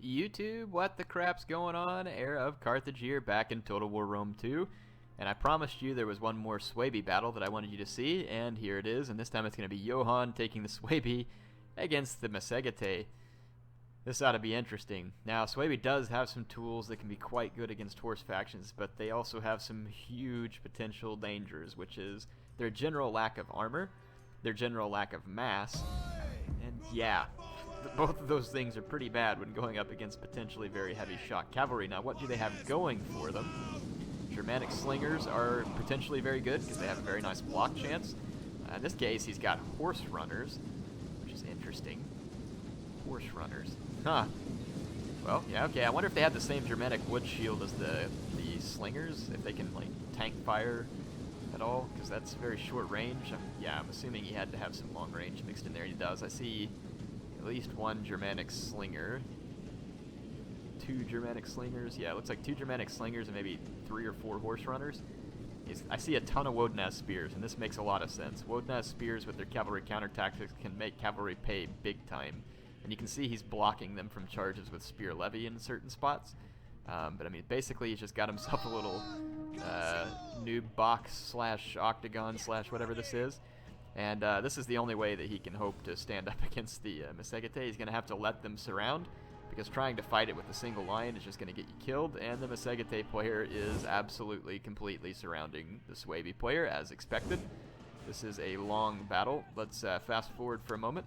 YouTube, what the crap's going on? HeirofCarthage here, back in Total War Rome 2. And I promised you there was one more Suebi battle that I wanted you to see, and here it is. And this time it's going to be Johan taking the Suebi against the Massagetae. This ought to be interesting. Now, Suebi does have some tools that can be quite good against horse factions, but they also have some huge potential dangers, which is their general lack of armor, their general lack of mass, and yeah, both of those things are pretty bad when going up against potentially very heavy shock cavalry. Now, what do they have going for them? Germanic slingers are potentially very good because they have a very nice block chance. In this case, he's got horse runners, which is interesting. Horse runners. Huh. Well, yeah, okay. I wonder if they have the same Germanic wood shield as the slingers, if they can, like, tank fire at all, because that's very short range. I'm assuming he had to have some long range mixed in there, and he does. I see at least one Germanic slinger. Two Germanic slingers. Yeah, it looks like two Germanic slingers and maybe 3 or 4 horse runners. I see a ton of Wodenaz spears, and this makes a lot of sense. Wodenaz spears with their cavalry counter tactics can make cavalry pay big time. And you can see he's blocking them from charges with spear levy in certain spots. But I mean, basically he's just got himself a little noob box slash octagon slash whatever this is. And this is the only way that he can hope to stand up against the Massagetae. He's going to have to let them surround, because trying to fight it with a single line is just going to get you killed, and the Massagetae player is absolutely, completely surrounding the Suebi player, as expected. This is a long battle. Let's fast forward for a moment.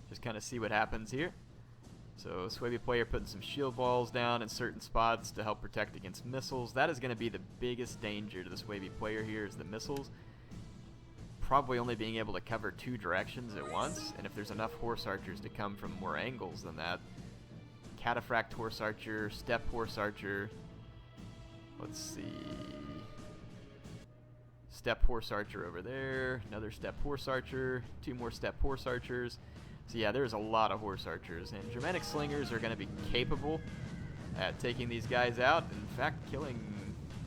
Just kind of see what happens here. So, Suebi player putting some shield walls down in certain spots to help protect against missiles. That is going to be the biggest danger to the Suebi player here, is the missiles. Probably only being able to cover 2 directions at once, and if there's enough horse archers to come from more angles than that. Cataphract horse archer, steppe horse archer. Let's see. Steppe horse archer over there, another steppe horse archer, 2 more steppe horse archers. So yeah, there's a lot of horse archers, and Germanic slingers are going to be capable at taking these guys out. In fact, killing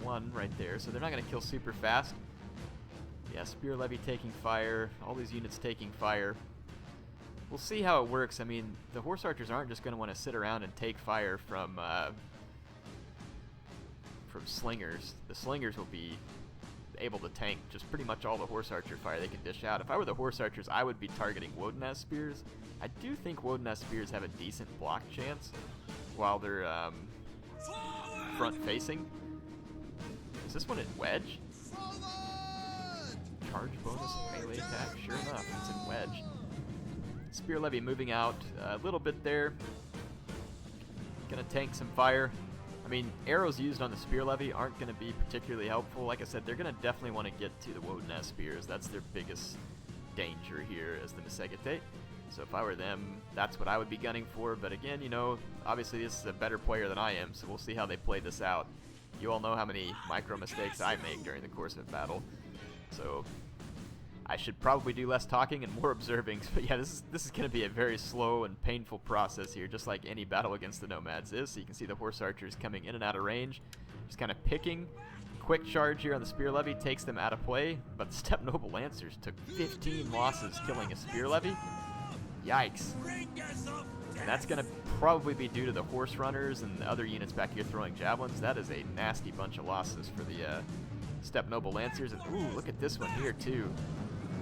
one right there, so they're not going to kill super fast. Yeah, spear levy taking fire, all these units taking fire. We'll see how it works. I mean, the horse archers aren't just going to want to sit around and take fire from slingers. The slingers will be able to tank just pretty much all the horse archer fire they can dish out. If I were the horse archers, I would be targeting Wodenaz spears. I do think Wodenaz spears have a decent block chance while they're front facing. Is this one in wedge? Charge bonus melee attack? Sure enough, it's in wedge. Spear levy moving out a little bit there. Gonna tank some fire. I mean, arrows used on the spear levy aren't going to be particularly helpful. Like I said, they're going to definitely want to get to the Wodenaz spears. That's their biggest danger here as the Massagetae. So if I were them, that's what I would be gunning for. But again, you know, obviously this is a better player than I am, so we'll see how they play this out. You all know how many micro mistakes I make during the course of battle. So I should probably do less talking and more observing. But yeah, this is going to be a very slow and painful process here, just like any battle against the nomads is. So you can see the horse archers coming in and out of range, just kind of picking. Quick charge here on the spear levy takes them out of play, but the steppe noble lancers took 15 losses killing a spear levy. Yikes. And that's going to probably be due to the horse runners and the other units back here throwing javelins. That is a nasty bunch of losses for the steppe noble lancers. And ooh, look at this one here too.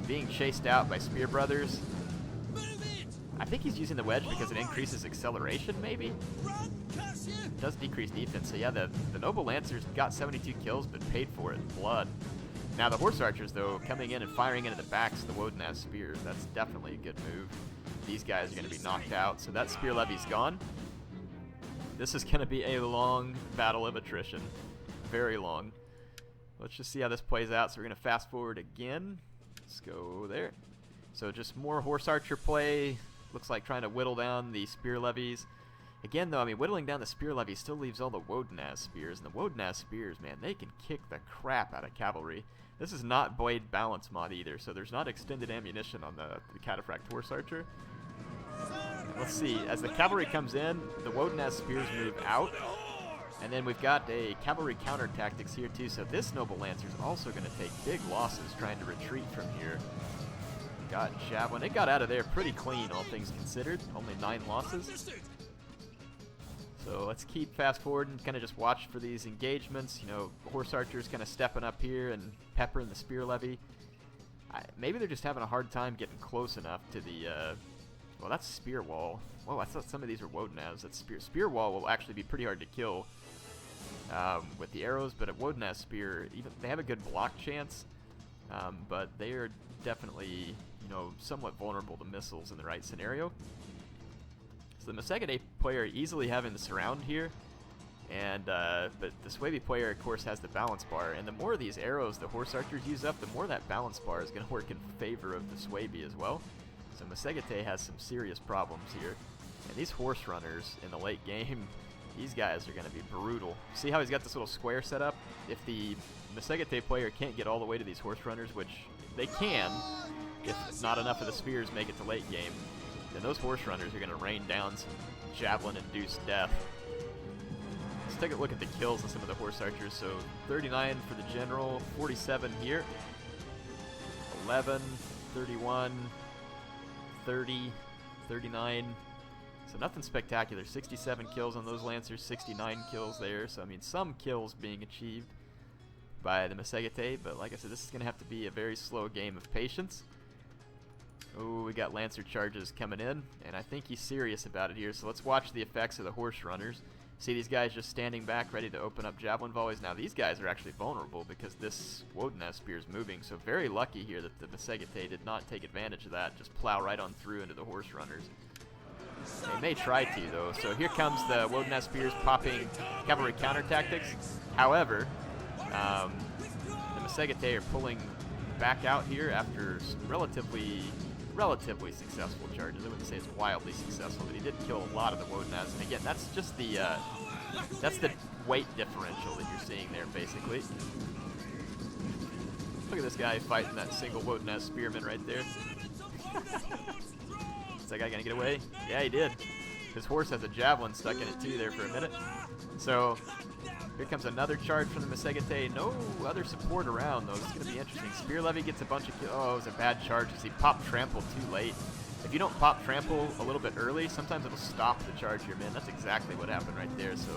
Being chased out by spear brothers. I think he's using the wedge because it increases acceleration, maybe? It does decrease defense, so yeah, the noble lancers got 72 kills, but paid for it in blood. Now the horse archers, though, coming in and firing into the backs of the Wodenaz spears, that's definitely a good move. These guys are going to be knocked out, so that spear levy's gone. This is going to be a long battle of attrition. Very long. Let's just see how this plays out. So we're going to fast forward again. Let's go there. So just more horse archer play. Looks like trying to whittle down the spear levies. Again, though, I mean, whittling down the spear levy still leaves all the Wodenaz spears. And the Wodenaz spears, man, they can kick the crap out of cavalry. This is not blade balance mod either, so there's not extended ammunition on the cataphract horse archer. Let's see. As the cavalry comes in, the Wodenaz spears move out. And then we've got a cavalry counter tactics here too, so this noble lancer is also going to take big losses trying to retreat from here. Got javelin. It got out of there pretty clean, all things considered. Only 9 losses. So let's keep fast forward and kind of just watch for these engagements. You know, horse archers kind of stepping up here and peppering the spear levy. Maybe they're just having a hard time getting close enough to the, well, that's spear wall. Whoa, I thought some of these were Wodenaz. That's spear. Spear wall will actually be pretty hard to kill with the arrows, but a Wodenaz spear, even they have a good block chance, but they are definitely, you know, somewhat vulnerable to missiles in the right scenario. So the Massagetae player easily having the surround here, and but the Suebi player, of course, has the balance bar, and the more of these arrows the horse archers use up, the more that balance bar is going to work in favor of the Suebi as well. So Massagetae has some serious problems here, and these horse runners in the late game, these guys are going to be brutal. See how he's got this little square set up? If the Massagetae player can't get all the way to these horse runners, which they can, if not enough of the spears make it to late game, then those horse runners are going to rain down some javelin-induced death. Let's take a look at the kills of some of the horse archers. So 39 for the general, 47 here, 11, 31, 30, 39. So nothing spectacular. 67 kills on those lancers, 69 kills there. So I mean, some kills being achieved by the Massagetae, but like I said, this is going to have to be a very slow game of patience. Oh, we got Lancer charges coming in, and I think he's serious about it here. So let's watch the effects of the horse runners. See these guys just standing back, ready to open up javelin volleys. Now these guys are actually vulnerable because this Wodenaz spear is moving. So very lucky here that the Massagetae did not take advantage of that. Just plow right on through into the horse runners. They may try to, though. So here comes the Wodenaz spears popping cavalry counter tactics. However, the Massagetae are pulling back out here after relatively successful charges. I wouldn't say it's wildly successful, but he did kill a lot of the Wodenaz. And again, that's just the weight differential that you're seeing there, basically. Look at this guy fighting that single Wodenaz spearman right there. Is that guy gonna get away? Yeah, he did. His horse has a javelin stuck in it too there for a minute. So here comes another charge from the Massagetae. No other support around, though. This is going to be interesting. Spear Levy gets a bunch of kills. Oh, it was a bad charge because he popped Trample too late. If you don't pop Trample a little bit early, sometimes it'll stop the charge you're in. That's exactly what happened right there. So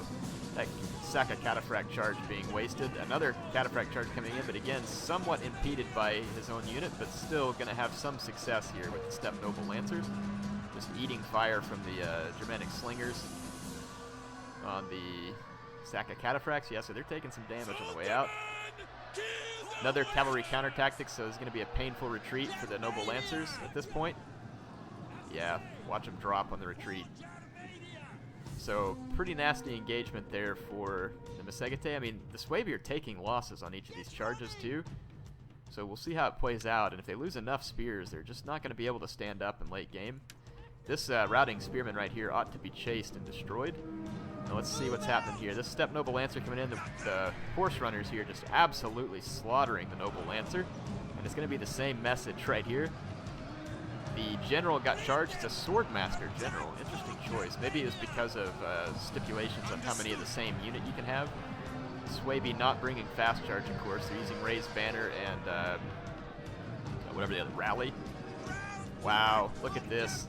that Saka Cataphract charge being wasted. Another Cataphract charge coming in, but again, somewhat impeded by his own unit, but still going to have some success here with the Steppe Noble Lancers. Just eating fire from the Germanic Slingers on the Saka Cataphracts. Yeah, so they're taking some damage on the way out. Another cavalry counter tactic, so it's going to be a painful retreat for the Noble Lancers at this point. Yeah, watch them drop on the retreat. So pretty nasty engagement there for the Massagetae. I mean, the Suebi are taking losses on each of these charges too. So we'll see how it plays out, and if they lose enough spears, they're just not going to be able to stand up in late game. This routing spearman right here ought to be chased and destroyed. Now let's see what's happening here. This Steppe Noble Lancer coming in. The horse runners here just absolutely slaughtering the Noble Lancer. And it's going to be the same message right here. The general got charged. It's a Swordmaster general. Interesting choice. Maybe it was because of stipulations on how many of the same unit you can have. Suebi not bringing fast charge, of course. They're using Raised Banner and whatever the other, Rally. Wow, look at this.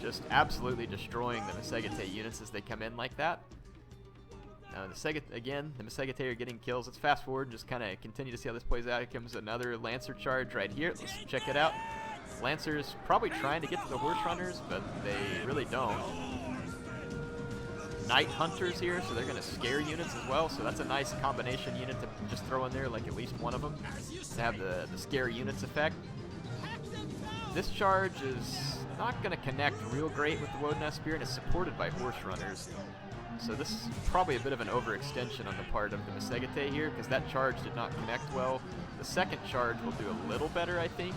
Just absolutely destroying the Massagetae units as they come in like that. Now, the Massagetae are getting kills. Let's fast forward and just kind of continue to see how this plays out. Here comes another Lancer charge right here. Let's check it out. Lancers probably trying to get to the horse runners, but they really don't. Night Hunters here, so they're going to scare units as well. So that's a nice combination unit to just throw in there, like at least one of them, to have the scare units effect. This charge is not going to connect real great with the Wodenaz Spear, and is supported by horse runners. So this is probably a bit of an overextension on the part of the Massagetae here, because that charge did not connect well. The second charge will do a little better, I think,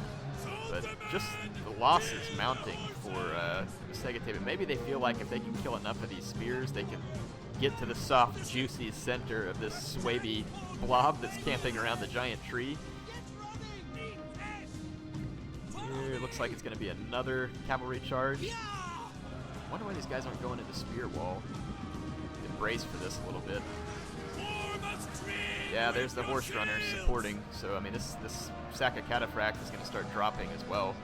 but just the losses mounting for the Massagetae. But maybe they feel like if they can kill enough of these spears, they can get to the soft, juicy center of this Suebi blob that's camping around the giant tree. Here, it looks like it's going to be another cavalry charge. I wonder why these guys aren't going into spear wall. Brace for this a little bit. Yeah, there's the horse runners supporting. So I mean, this Saka Cataphract is going to start dropping as well.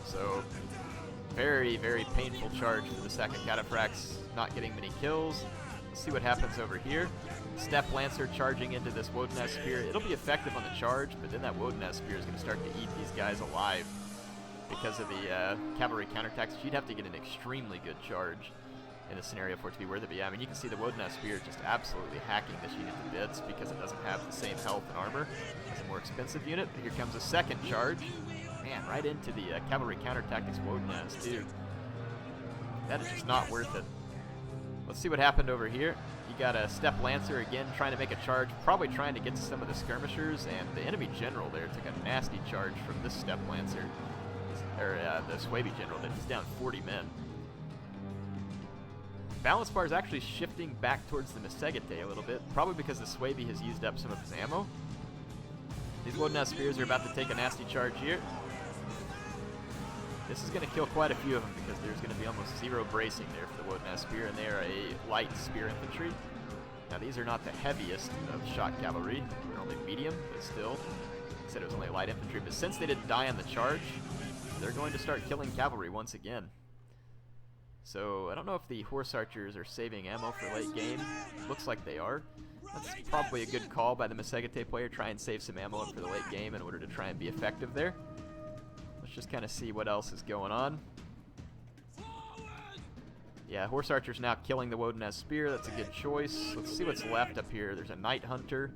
So Very, very painful charge for the Massagetae, not getting many kills. Let's see what happens over here. Steppe Lancer charging into this Woden's Spear. It'll be effective on the charge, but then that Woden's Spear is going to start to eat these guys alive because of the cavalry counterattacks. You'd have to get an extremely good charge in this scenario for it to be worth it. But yeah, I mean, you can see the Woden's Spear just absolutely hacking this unit to bits because it doesn't have the same health and armor as a more expensive unit. But here comes a second charge. Man, right into the cavalry counter-tactics Woden's, too. That is just not worth it. Let's see what happened over here. You got a Steppe Lancer again trying to make a charge, probably trying to get to some of the skirmishers, and the enemy general there took a nasty charge from this Steppe Lancer. Or the Suebi general, that he's down 40 men. Balance bar is actually shifting back towards the Massagetae a little bit, probably because the Suebi has used up some of his ammo. These Woden's Spears are about to take a nasty charge here. This is going to kill quite a few of them because there's going to be almost zero bracing there for the Woden's Spear, and they are a light spear infantry. Now these are not the heaviest of shot cavalry, they're only medium, but still. I said it was only light infantry, but since they didn't die on the charge, they're going to start killing cavalry once again. So I don't know if the horse archers are saving ammo for late game. Looks like they are. That's probably a good call by the Massagetae player, try and save some ammo up for the late game in order to try and be effective there. Let's just kind of see what else is going on. Yeah, horse archers now killing the Woden's Spear. That's a good choice. Let's see what's left up here. There's a Night Hunter.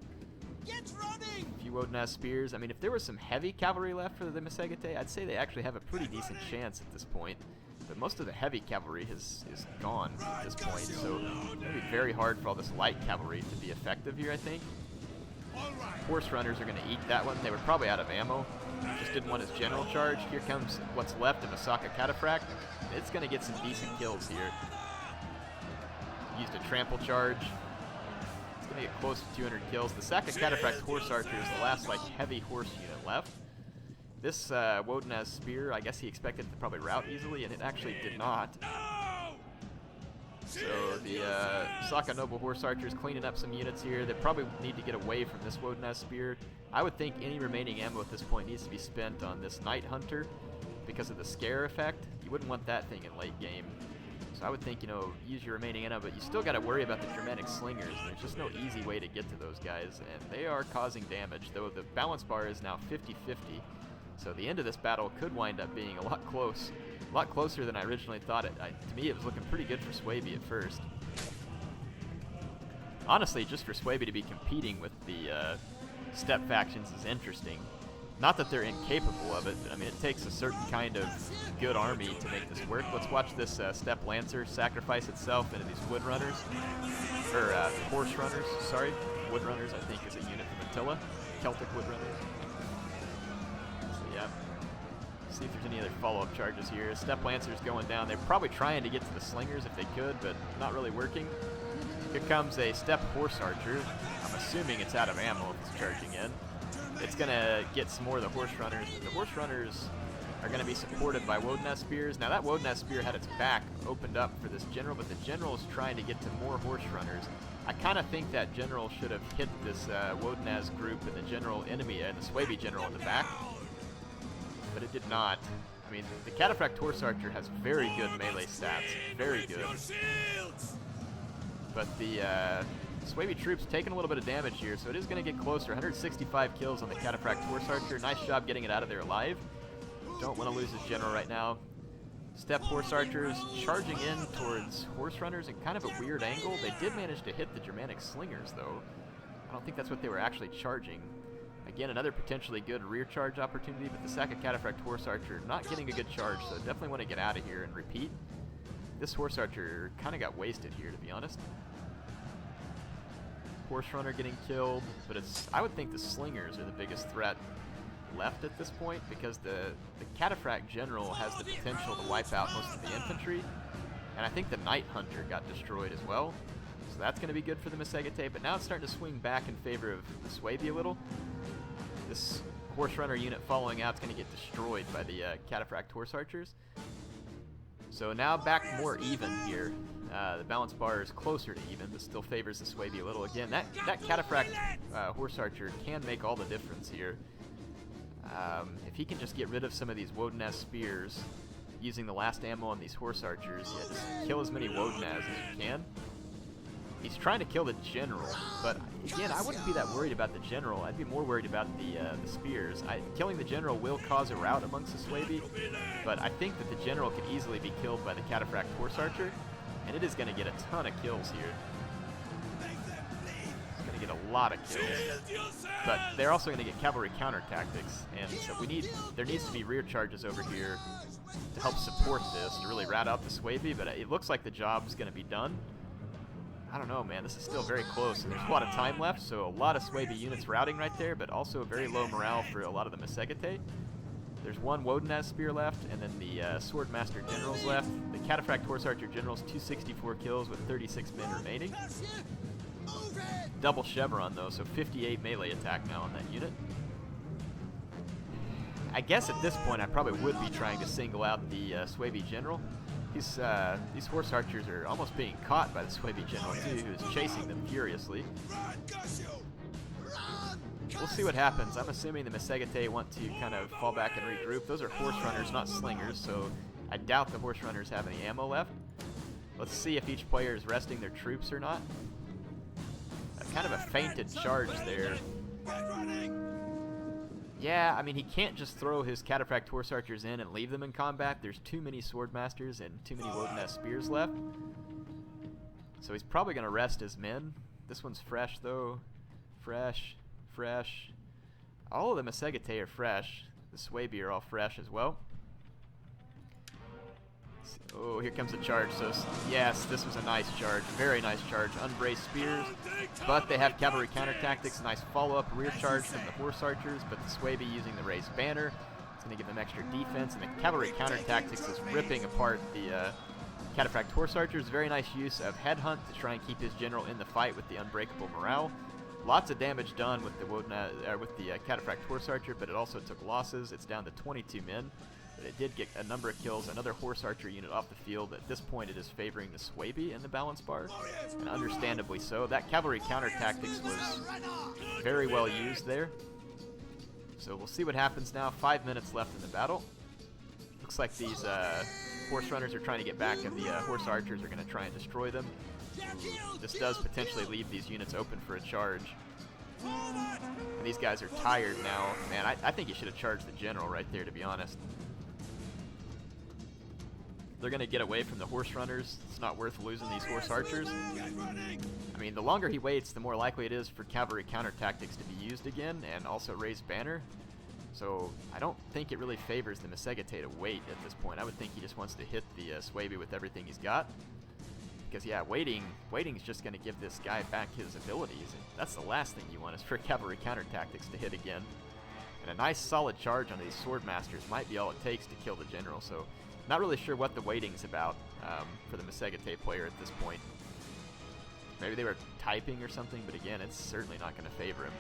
A few Woden's Spears. I mean, if there was some heavy cavalry left for the Massagetae, I'd say they actually have a pretty decent chance at this point. But most of the heavy cavalry is gone at this point, so it's going to be very hard for all this light cavalry to be effective here, I think. Horse runners are going to eat that one. They were probably out of ammo. Just didn't want his general charge. Here comes what's left of a Massagetae. It's going to get some decent kills here. Used a trample charge. It's going to get close to 200 kills. The Massagetae horse archer is the last like heavy horse unit left. This Woden's Spear, I guess he expected to probably rout easily, and it actually did not. So the Saka Noble Horse Archers cleaning up some units here. They probably need to get away from this Woden's Spear. I would think any remaining ammo at this point needs to be spent on this Night Hunter because of the scare effect. You wouldn't want that thing in late game. So I would think, you know, use your remaining ammo, but you still got to worry about the Germanic Slingers. There's just no easy way to get to those guys, and they are causing damage, though the balance bar is now 50-50. So the end of this battle could wind up being a lot closer than I originally thought it. To me, it was looking pretty good for Suebi at first. Honestly, just for Suebi to be competing with the Steppe factions is interesting. Not that they're incapable of it, but I mean, it takes a certain kind of good army to make this work. Let's watch this Steppe Lancer sacrifice itself into these wood runners, or horse runners, sorry. Wood runners, I think, is a unit from Attila. Celtic wood runners. Yeah. See if there's any other follow-up charges here. Steppe Lancer's going down. They're probably trying to get to the slingers if they could, but not really working. Here comes a Steppe Horse Archer. I'm assuming it's out of ammo if it's charging in. It's going to get some more of the Horse Runners. The Horse Runners are going to be supported by Woden's Spears. Now that Woden's Spear had its back opened up for this general, but the general is trying to get to more Horse Runners. I kind of think that general should have hit this Woden's group and the general enemy and the Suebi general in the back. But it did not. I mean, the Cataphract Horse Archer has very good melee stats. Very good. But the Suebi troops taking a little bit of damage here, so it is going to get closer. 165 kills on the Cataphract Horse Archer. Nice job getting it out of there alive. Don't want to lose his general right now. Steppe Horse Archers charging in towards Horse Runners in kind of a weird angle. They did manage to hit the Germanic Slingers, though. I don't think that's what they were actually charging. Again, another potentially good rear charge opportunity, but the Massagetae Horse Archer not getting a good charge, so definitely want to get out of here and repeat. This Horse Archer kind of got wasted here, to be honest. Horse Runner getting killed, but I would think the Slingers are the biggest threat left at this point, because the Cataphract General has the potential to wipe out most of the infantry, and I think the Night Hunter got destroyed as well. So that's going to be good for the Massagetae, but now it's starting to swing back in favor of the Suebi a little. This Horse Runner unit following out is going to get destroyed by the Cataphract Horse Archers. So now back more even here. The balance bar is closer to even, but still favors the Suebi a little. Again, that Cataphract Horse Archer can make all the difference here. If he can just get rid of some of these Woden's Spears, using the last ammo on these horse archers. Yeah, just kill as many Wodenaz as you can. He's trying to kill the general, but again, I wouldn't be that worried about the general. I'd be more worried about the spears. Killing the general will cause a rout amongst the Suebi, but I think that the general could easily be killed by the Cataphract horse archer, and it is going to get a ton of kills here. It's going to get a lot of kills, but they're also going to get cavalry counter tactics, and so there needs to be rear charges over here to help support this, to really rat out the Suebi, but it looks like the job's going to be done. I don't know, man. This is still very close, and there's a lot of time left, so a lot of Suebi units routing right there, but also very low morale for a lot of the Massagetae. There's one Wodenaz spear left, and then the Swordmaster generals left. The Cataphract Horse Archer generals, 264 kills with 36 men remaining. Double Chevron, though, so 58 melee attack now on that unit. I guess at this point I probably would be trying to single out the Suebi general. These horse archers are almost being caught by the Suebi general too, who's chasing them furiously. We'll see what happens. I'm assuming the Massagetae want to kind of fall back and regroup. Those are horse runners, not slingers, so I doubt the horse runners have any ammo left. Let's see if each player is resting their troops or not. Kind of a feinted charge there. Yeah, I mean, he can't just throw his Cataphract horse archers in and leave them in combat. There's too many Swordmasters and too many Wodenaz spears left. So he's probably going to rest his men. This one's fresh, though. Fresh, fresh. All of the Massagetae are fresh. The Suebi are all fresh as well. Oh, here comes a charge. So, yes, this was a nice charge. Very nice charge. Unbraced spears. But they have cavalry counter tactics. Nice follow-up rear charge from the horse archers. But the Suebi using the raised banner. It's going to give them extra defense. And the cavalry counter tactics is ripping apart the Cataphract horse archers. Very nice use of headhunt to try and keep his general in the fight with the unbreakable morale. Lots of damage done with the Cataphract horse archer, but it also took losses. It's down to 22 men. But it did get a number of kills, another horse archer unit off the field. At this point, it is favoring the Suebi in the balance bar, and understandably so. That cavalry counter tactics was very well used there. So we'll see what happens now. 5 minutes left in the battle. Looks like these horse runners are trying to get back, and the horse archers are going to try and destroy them. This does potentially leave these units open for a charge. And these guys are tired now. Man, I think you should have charged the general right there, to be honest. They're going to get away from the horse runners. It's not worth losing these horse archers. I mean, the longer he waits, the more likely it is for cavalry counter tactics to be used again, and also raised banner. So I don't think it really favors the Massagetae to wait at this point. I would think he just wants to hit the Suebi with everything he's got. Because, yeah, waiting is just going to give this guy back his abilities. And that's the last thing you want, is for cavalry counter tactics to hit again. And a nice solid charge on these Swordmasters might be all it takes to kill the general. So not really sure what the waiting's about for the Massagetae player at this point. Maybe they were typing or something, but again, it's certainly not going to favor him.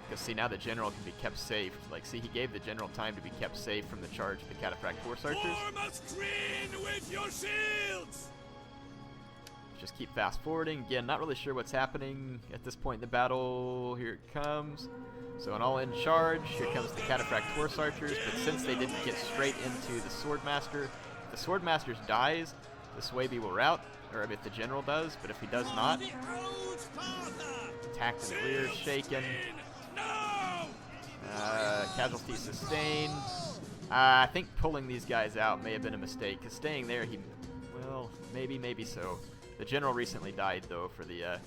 Because, see, now the general can be kept safe. Like, see, he gave the general time to be kept safe from the charge of the Cataphract horse archers. Form a screen with your shields! Just keep fast forwarding. Again, not really sure what's happening at this point in the battle. Here it comes. So an all-in charge. Here comes the Cataphract horse archers. But since they didn't get straight into the Swordmaster, if the Swordmaster dies, the Suebi will rout. Or if the general does. But if he does not, attacked in the rear, shaken. Casualty sustained. I think pulling these guys out may have been a mistake. Because staying there, well, maybe so. The general recently died, though, for the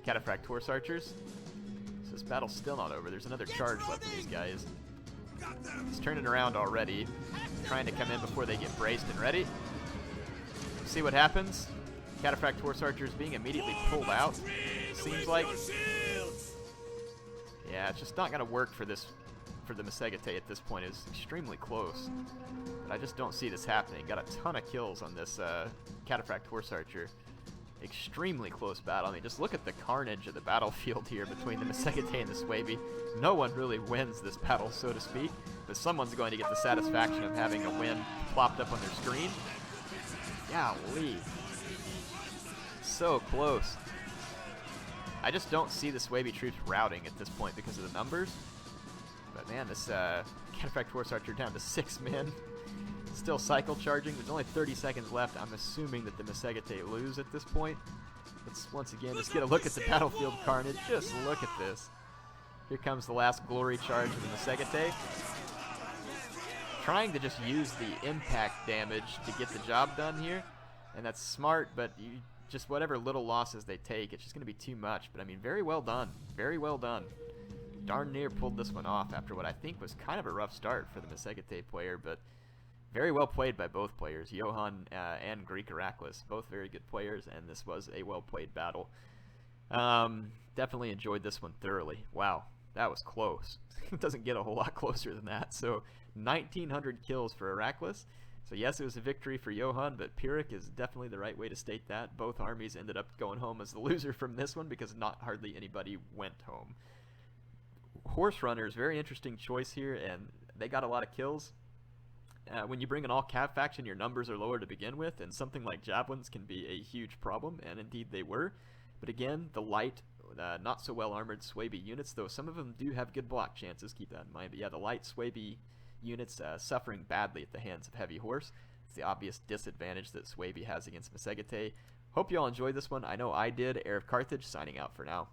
Cataphract horse archers. So this battle's still not over. There's another charge left for these guys. He's turning around already, trying to come in before they get braced and ready. See what happens. Cataphract horse archers being immediately pulled out, seems like. Yeah, it's just not going to work for the Massagetae at this point. It's extremely close. But I just don't see this happening. Got a ton of kills on this Cataphract horse archer. Extremely close battle. I mean, just look at the carnage of the battlefield here between the Massagetae and the Suebi. No one really wins this battle, so to speak, but someone's going to get the satisfaction of having a win plopped up on their screen. Golly. So close. I just don't see the Suebi troops routing at this point because of the numbers. But man, this Cataphract horse archer down to 6 men. Still cycle charging. There's only 30 seconds left. I'm assuming that the Massagetae lose at this point. Let's once again just get a look at the battlefield carnage. Just look at this. Here comes the last glory charge of the Massagetae. Trying to just use the impact damage to get the job done here. And that's smart, but just whatever little losses they take, it's just going to be too much. But I mean, very well done. Very well done. Darn near pulled this one off after what I think was kind of a rough start for the Massagetae player, but very well played by both players, Johan and Greek Heracles. Both very good players, and this was a well-played battle. Definitely enjoyed this one thoroughly. Wow, that was close. It doesn't get a whole lot closer than that. So 1,900 kills for Heracles. So yes, it was a victory for Johan, but Pyrrhic is definitely the right way to state that. Both armies ended up going home as the loser from this one because not hardly anybody went home. Horse Runners, very interesting choice here, and they got a lot of kills. When you bring an all-cav faction, your numbers are lower to begin with, and something like javelins can be a huge problem, and indeed they were. But again, the light, not so well-armored Suebi units, though some of them do have good block chances, keep that in mind. But yeah, the light Suebi units suffering badly at the hands of heavy horse. It's the obvious disadvantage that Suebi has against Massagetae. Hope you all enjoyed this one. I know I did. HeirofCarthage signing out for now.